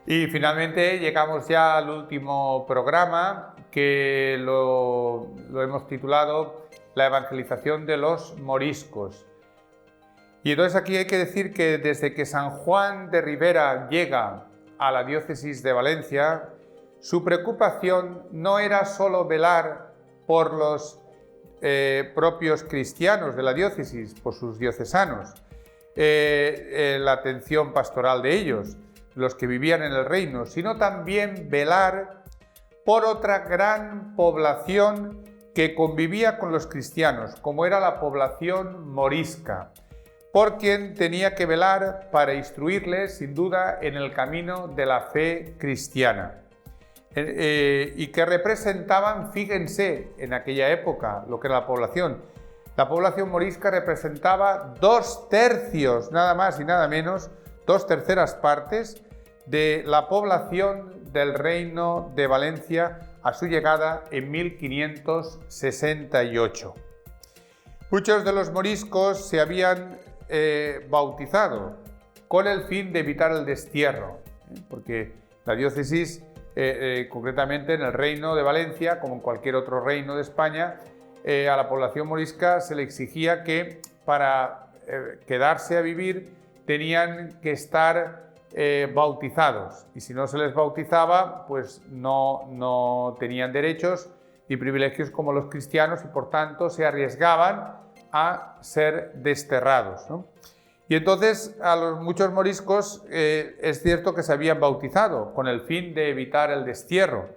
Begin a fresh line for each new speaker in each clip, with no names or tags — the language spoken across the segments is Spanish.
Y finalmente llegamos ya al último programa, que lo hemos titulado La evangelización de los moriscos. Y entonces aquí hay que decir que desde que San Juan de Ribera llega a la diócesis de Valencia, su preocupación no era solo velar por los propios cristianos de la diócesis, por sus diocesanos, la atención pastoral de ellos, los que vivían en el reino, sino también velar por otra gran población que convivía con los cristianos, como era la población morisca, por quien tenía que velar para instruirles, sin duda, en el camino de la fe cristiana. Y que representaban, fíjense, en aquella época, lo que era la población morisca representaba 2/3, nada más y nada menos, 2/3 partes de la población del Reino de Valencia a su llegada en 1568. Muchos de los moriscos se habían bautizado con el fin de evitar el destierro, porque la diócesis, concretamente en el Reino de Valencia, como en cualquier otro reino de España, a la población morisca se le exigía que para quedarse a vivir tenían que estar bautizados, y si no se les bautizaba, pues no tenían derechos y privilegios como los cristianos, y por tanto se arriesgaban a ser desterrados, ¿no? Y entonces a los muchos moriscos es cierto que se habían bautizado con el fin de evitar el destierro.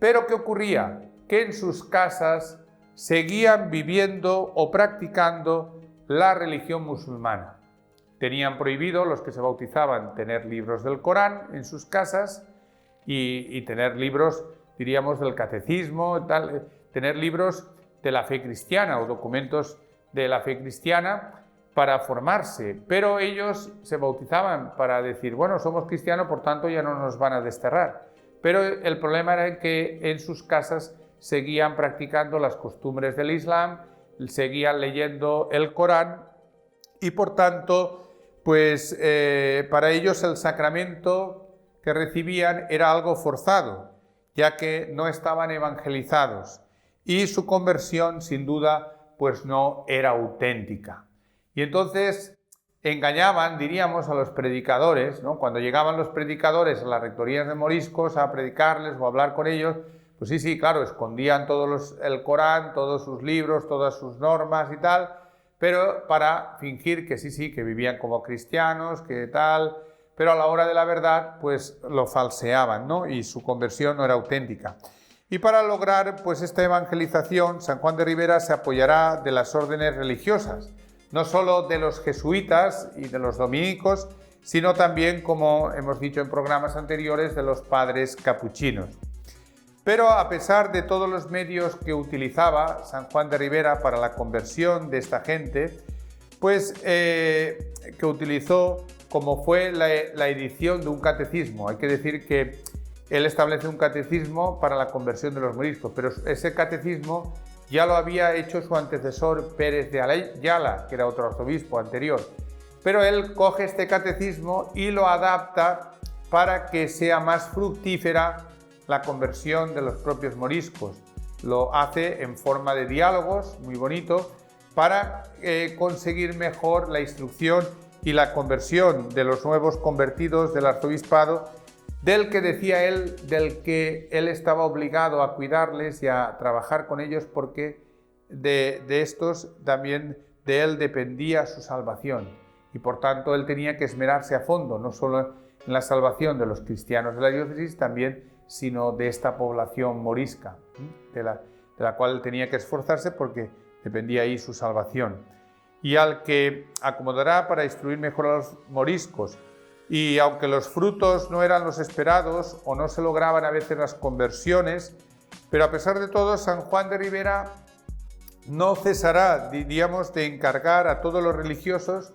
Pero ¿qué ocurría? Que en sus casas seguían viviendo o practicando la religión musulmana. Tenían prohibido los que se bautizaban tener libros del Corán en sus casas y tener libros, diríamos, del catecismo, tener libros de la fe cristiana o documentos de la fe cristiana para formarse, pero ellos se bautizaban para decir, bueno, somos cristianos, por tanto ya no nos van a desterrar. Pero el problema era que en sus casas seguían practicando las costumbres del Islam, seguían leyendo el Corán y por tanto, pues para ellos el sacramento que recibían era algo forzado, ya que no estaban evangelizados y su conversión sin duda pues no era auténtica. Y entonces engañaban, diríamos, a los predicadores, ¿no? Cuando llegaban los predicadores a las rectorías de moriscos a predicarles o a hablar con ellos, pues sí, claro, escondían el Corán, todos sus libros, todas sus normas y tal, pero para fingir que sí, que vivían como cristianos, que tal, pero a la hora de la verdad, pues lo falseaban, ¿no? Y su conversión no era auténtica. Y para lograr pues esta evangelización, San Juan de Ribera se apoyará de las órdenes religiosas, no solo de los jesuitas y de los dominicos, sino también, como hemos dicho en programas anteriores, de los padres capuchinos. Pero a pesar de todos los medios que utilizaba San Juan de Ribera para la conversión de esta gente, pues que utilizó, como fue la edición de un catecismo. Hay que decir que él establece un catecismo para la conversión de los moriscos, pero ese catecismo ya lo había hecho su antecesor Pérez de Ayala, que era otro arzobispo anterior. Pero él coge este catecismo y lo adapta para que sea más fructífera la conversión de los propios moriscos. Lo hace en forma de diálogos, muy bonito, para conseguir mejor la instrucción y la conversión de los nuevos convertidos del arzobispado, del que decía él, del que él estaba obligado a cuidarles y a trabajar con ellos, porque de estos también de él dependía su salvación, y por tanto él tenía que esmerarse a fondo, no solo en la salvación de los cristianos de la diócesis, también, sino de esta población morisca, de la cual él tenía que esforzarse porque dependía ahí su salvación. Y al que acomodará para instruir mejor a los moriscos. Y aunque los frutos no eran los esperados o no se lograban a veces las conversiones, pero a pesar de todo, San Juan de Ribera no cesará, diríamos, de encargar a todos los religiosos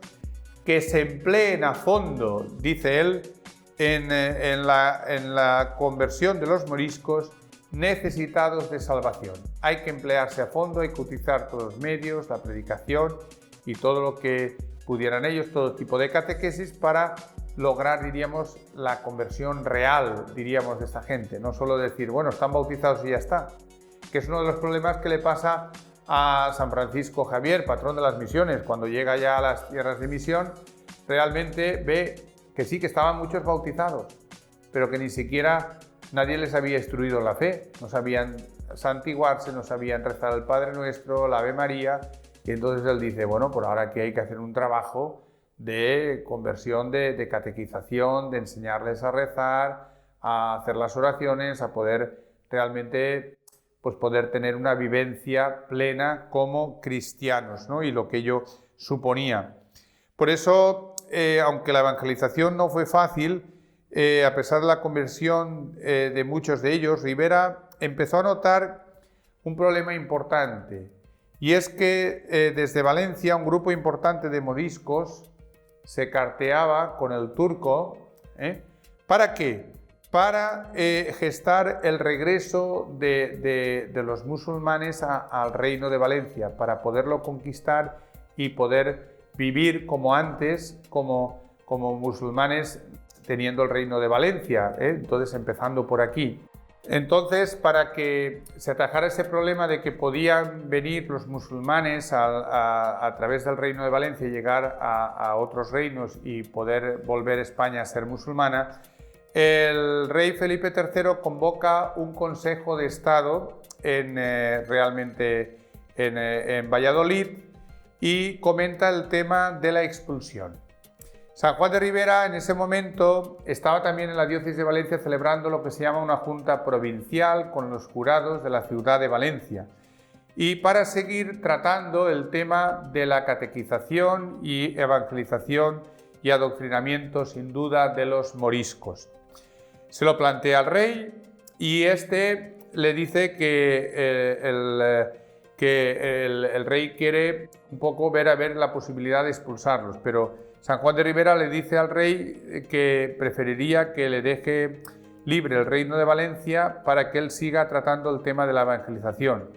que se empleen a fondo, dice él, en la conversión de los moriscos necesitados de salvación. Hay que emplearse a fondo, hay que utilizar todos los medios, la predicación y todo lo que pudieran ellos, todo tipo de catequesis para lograr, diríamos, la conversión real, diríamos, de esta gente. No solo decir, bueno, están bautizados y ya está. Que es uno de los problemas que le pasa a San Francisco Javier, patrón de las misiones. Cuando llega ya a las tierras de misión, realmente ve que sí, que estaban muchos bautizados, pero que ni siquiera nadie les había instruido la fe. No sabían santiguarse, no sabían rezar el Padre Nuestro, la Ave María. Y entonces él dice, bueno, por ahora aquí hay que hacer un trabajo de conversión, de catequización, de enseñarles a rezar, a hacer las oraciones, a poder realmente pues poder tener una vivencia plena como cristianos, ¿no? Y lo que ello suponía. Por eso, aunque la evangelización no fue fácil, a pesar de la conversión de muchos de ellos, Ribera empezó a notar un problema importante, y es que desde Valencia un grupo importante de moriscos se carteaba con el turco. ¿Para qué? Para gestar el regreso de los musulmanes al reino de Valencia, para poderlo conquistar y poder vivir como antes, como musulmanes, teniendo el reino de Valencia, entonces empezando por aquí. Entonces, para que se atajara ese problema de que podían venir los musulmanes a través del reino de Valencia y llegar a otros reinos y poder volver España a ser musulmana, el rey Felipe III convoca un consejo de Estado en Valladolid y comenta el tema de la expulsión. San Juan de Ribera en ese momento estaba también en la diócesis de Valencia celebrando lo que se llama una junta provincial con los jurados de la ciudad de Valencia, y para seguir tratando el tema de la catequización y evangelización y adoctrinamiento sin duda de los moriscos. Se lo plantea al rey y este le dice que el rey quiere un poco ver la posibilidad de expulsarlos, pero San Juan de Ribera le dice al rey que preferiría que le deje libre el reino de Valencia para que él siga tratando el tema de la evangelización,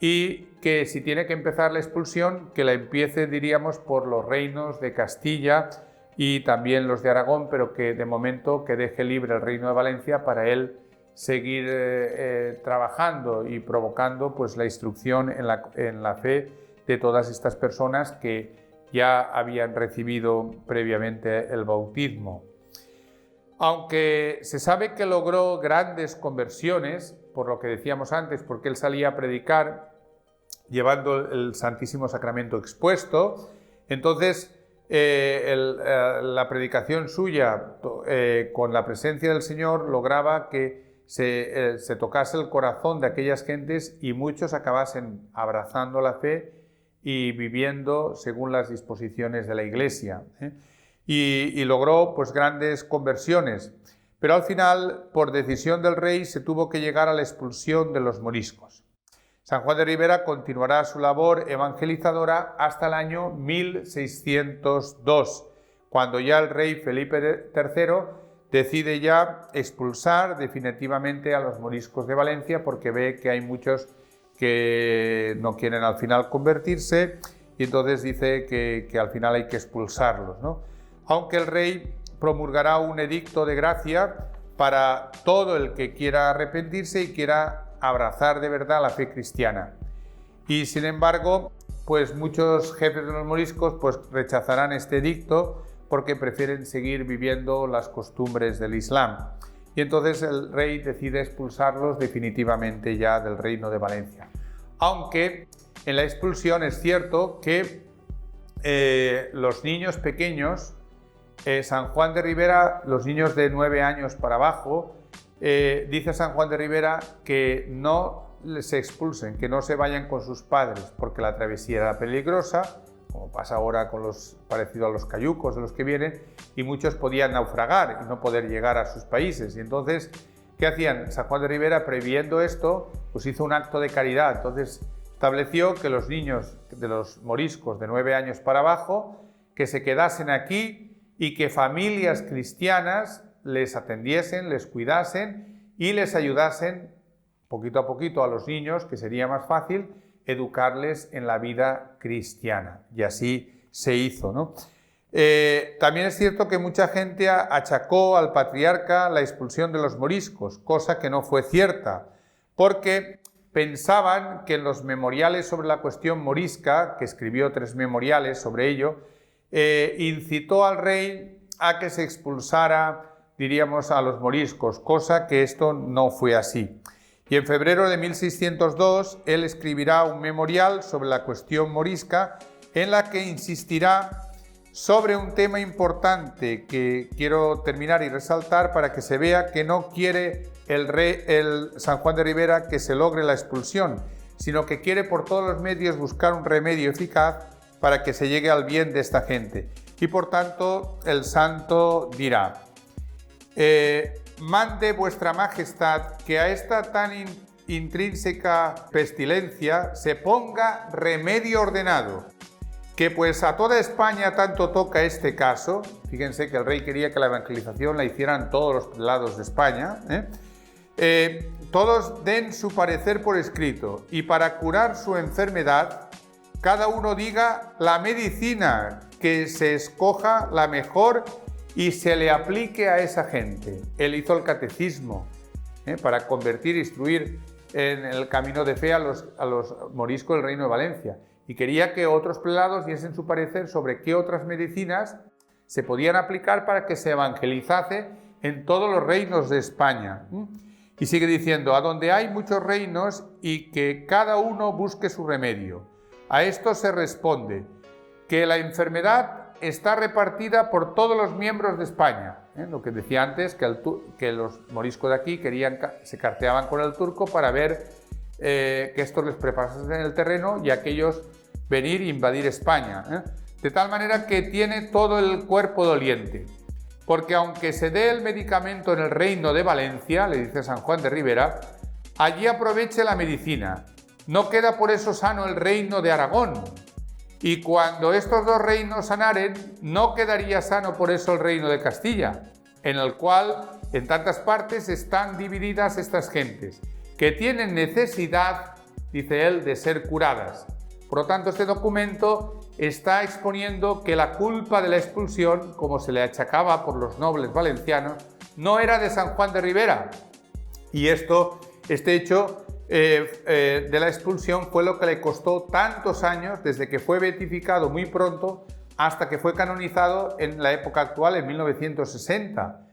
y que si tiene que empezar la expulsión, que la empiece, diríamos, por los reinos de Castilla y también los de Aragón, pero que de momento que deje libre el reino de Valencia para él seguir trabajando y provocando pues la instrucción en la fe de todas estas personas que ya habían recibido previamente el bautismo. Aunque se sabe que logró grandes conversiones, por lo que decíamos antes, porque él salía a predicar llevando el Santísimo Sacramento expuesto, entonces la predicación suya con la presencia del Señor lograba que se tocase el corazón de aquellas gentes y muchos acabasen abrazando la fe y viviendo según las disposiciones de la Iglesia. Y logró pues grandes conversiones, pero al final, por decisión del rey, se tuvo que llegar a la expulsión de los moriscos. San Juan de Ribera continuará su labor evangelizadora hasta el año 1602, cuando ya el rey Felipe III decide ya expulsar definitivamente a los moriscos de Valencia, porque ve que hay muchos que no quieren al final convertirse, y entonces dice que al final hay que expulsarlos, ¿no? Aunque el rey promulgará un edicto de gracia para todo el que quiera arrepentirse y quiera abrazar de verdad la fe cristiana. Y sin embargo, pues muchos jefes de los moriscos pues rechazarán este edicto porque prefieren seguir viviendo las costumbres del Islam. Y entonces el rey decide expulsarlos definitivamente ya del reino de Valencia. Aunque en la expulsión es cierto que los niños pequeños, San Juan de Ribera, los niños de 9 años para abajo, dice San Juan de Ribera que no se expulsen, que no se vayan con sus padres, porque la travesía era peligrosa, como pasa ahora con parecido a los cayucos de los que vienen, y muchos podían naufragar y no poder llegar a sus países. Y entonces, ¿qué hacían? San Juan de Ribera, previendo esto, pues hizo un acto de caridad. Entonces estableció que los niños de los moriscos de 9 años para abajo, que se quedasen aquí y que familias cristianas les atendiesen, les cuidasen y les ayudasen poquito a poquito a los niños, que sería más fácil educarles en la vida cristiana. Y así se hizo, ¿no? También es cierto que mucha gente achacó al patriarca la expulsión de los moriscos, cosa que no fue cierta, porque pensaban que en los memoriales sobre la cuestión morisca, que escribió 3 memoriales sobre ello, incitó al rey a que se expulsara, diríamos, a los moriscos, cosa que esto no fue así. Y en febrero de 1602 él escribirá un memorial sobre la cuestión morisca en la que insistirá sobre un tema importante que quiero terminar y resaltar para que se vea que no quiere el San Juan de Ribera que se logre la expulsión, sino que quiere por todos los medios buscar un remedio eficaz para que se llegue al bien de esta gente. Y por tanto el santo dirá: mande vuestra majestad que a esta tan intrínseca pestilencia se ponga remedio ordenado, que pues a toda España tanto toca este caso. Fíjense que el rey quería que la evangelización la hicieran todos los prelados de España, todos den su parecer por escrito, y para curar su enfermedad cada uno diga la medicina que se escoja la mejor y se le aplique a esa gente. Él hizo el catecismo para convertir e instruir en el camino de fe a los moriscos del Reino de Valencia, y quería que otros prelados diesen su parecer sobre qué otras medicinas se podían aplicar para que se evangelizase en todos los reinos de España. Y sigue diciendo: a donde hay muchos reinos y que cada uno busque su remedio. A esto se responde que la enfermedad está repartida por todos los miembros de España. Lo que decía antes, que los moriscos de aquí se carteaban con el turco para ver que estos les preparasen el terreno y aquellos venir e invadir España. De tal manera que tiene todo el cuerpo doliente. Porque aunque se dé el medicamento en el reino de Valencia, le dice San Juan de Ribera, allí aproveche la medicina. No queda por eso sano el reino de Aragón. Y cuando estos 2 reinos sanaren, no quedaría sano por eso el reino de Castilla, en el cual en tantas partes están divididas estas gentes, que tienen necesidad, dice él, de ser curadas. Por lo tanto, este documento está exponiendo que la culpa de la expulsión, como se le achacaba por los nobles valencianos, no era de San Juan de Ribera. Y este hecho de la expulsión fue lo que le costó tantos años, desde que fue beatificado muy pronto hasta que fue canonizado en la época actual, en 1960.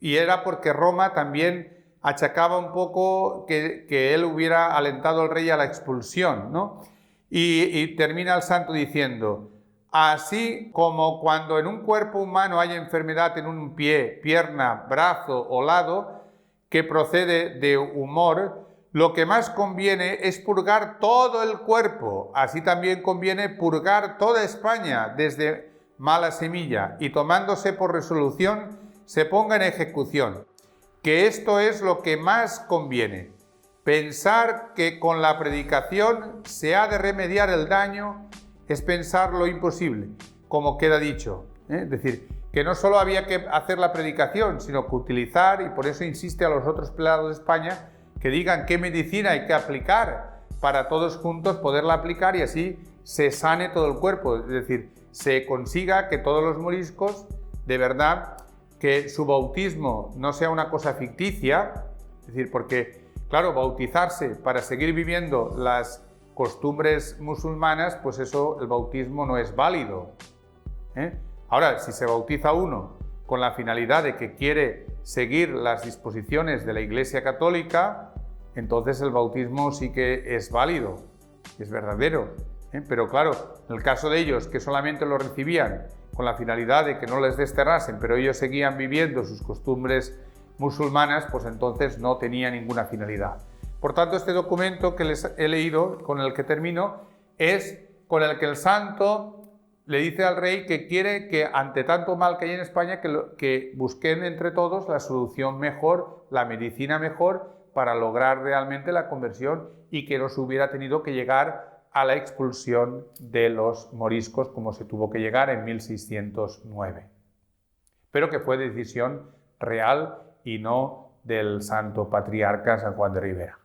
Y era porque Roma también achacaba un poco que él hubiera alentado al rey a la expulsión, ¿no? Y termina el santo diciendo: así como cuando en un cuerpo humano hay enfermedad en un pie, pierna, brazo o lado, que procede de humor, lo que más conviene es purgar todo el cuerpo. Así también conviene purgar toda España desde mala semilla, y tomándose por resolución se ponga en ejecución, que esto es lo que más conviene. Pensar que con la predicación se ha de remediar el daño es pensar lo imposible, como queda dicho. Es decir, que no solo había que hacer la predicación, sino que utilizar, y por eso insiste a los otros prelados de España, que digan qué medicina hay que aplicar para todos juntos poderla aplicar y así se sane todo el cuerpo. Es decir, se consiga que todos los moriscos, de verdad, que su bautismo no sea una cosa ficticia. Es decir, porque, claro, bautizarse para seguir viviendo las costumbres musulmanas, pues eso, el bautismo no es válido. Ahora, si se bautiza uno con la finalidad de que quiere seguir las disposiciones de la Iglesia Católica, entonces el bautismo sí que es válido, es verdadero. Pero claro, en el caso de ellos que solamente lo recibían con la finalidad de que no les desterrasen, pero ellos seguían viviendo sus costumbres musulmanas, pues entonces no tenía ninguna finalidad. Por tanto, este documento que les he leído, con el que termino, es con el que el santo le dice al rey que quiere que ante tanto mal que hay en España, que busquen entre todos la solución mejor, la medicina mejor, para lograr realmente la conversión y que no se hubiera tenido que llegar a la expulsión de los moriscos como se tuvo que llegar en 1609. Pero que fue decisión real y no del santo patriarca San Juan de Ribera.